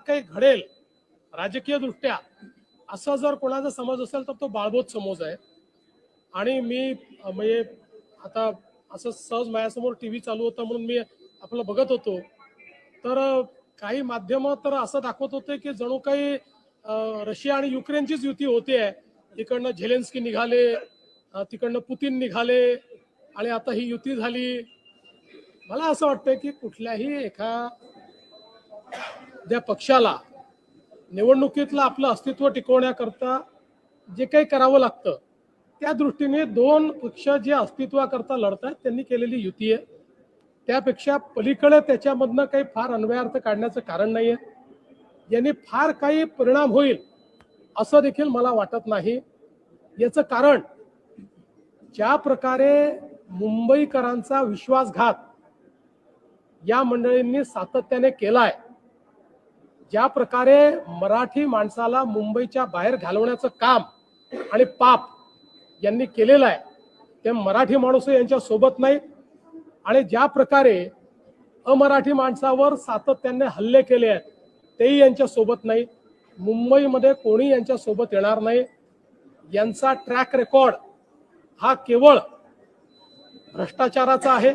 काही घडेल राजकीय दृष्ट्या असा जर कोणाचा समज असेल तर तो बाळबोध समज आहे। आणि मी म्हणजे आता असं सहज माझ्यासमोर टीव्ही चालू होता म्हणून मी आपलं बघत होतो, तर काही माध्यम तर असं दाखवत होते की जणू काही रशिया आणि युक्रेनचीच युती होते आहे। इकडनं झेलेन्स्की निघाले, तिकडनं पुतीन निघाले आणि आता ही युती झाली। मला असं वाटतं की कुठल्याही एखाद्या पक्षाला निवडणुकीतलं आपलं अस्तित्व टिकवण्याकरता जे काही करावं लागतं त्या दृष्टीने दोन पक्ष जे अस्तित्वाकरता लढतात त्यांनी केलेली युती आहे। त्यापेक्षा पलीकडे त्याच्यामधनं काही फार अन्वयार्थ काढण्याचं कारण नाहीये। यांनी फार काही परिणाम होईल असं देखील मला वाटत नाही। याचं कारण ज्या प्रकारे मुंबईकरांचा विश्वासघात या मंडळींनी सातत्याने केलाय, ज्या प्रकारे मराठी माणसाला मुंबईच्या बाहेर घालवण्याचं काम आणि पाप यांनी केलेलं आहे, ते मराठी माणूस यांच्या सोबत नाही। आणि ज्या प्रकारे अमराठी माणसावर सातत्याने हल्ले केले आहेत तेही यांच्या सोबत नाही। मुंबईमध्ये कोणी यांच्या सोबत येणार नाही। यांचा ट्रॅक रेकॉर्ड हा केवळ भ्रष्टाचाराचा आहे।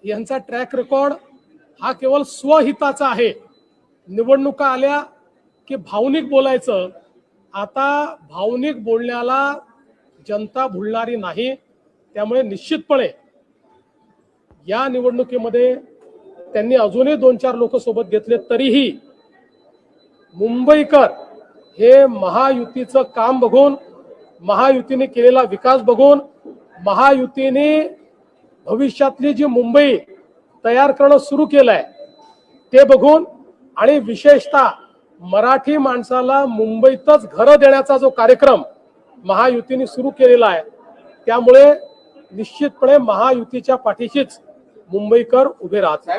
यांचा ट्रॅक रेकॉर्ड हा केवळ स्वहिताचा आहे। निवडणुका आल्या की भावनिक बोलायचं। आता भावनिक बोलण्याला जनता भुलणारी नाही। त्यामुळे निश्चितपणे या निवडणुकीमध्ये त्यांनी अजूनही 2-4 लोक सोबत घेतले तरीही मुंबईकर हे महायुतीचं काम बघून, महायुतीने केलेला विकास बघून, महायुतीने भविष्यातली जी मुंबई तयार करणं सुरू केलंय ते बघून आणि विशेषतः मराठी माणसाला मुंबईतच घरं देण्याचा जो कार्यक्रम महायुतीने सुरू केलेला आहे त्यामुळे निश्चितपणे महायुतीच्या पाठीशीच मुंबईकर उभे राहतात।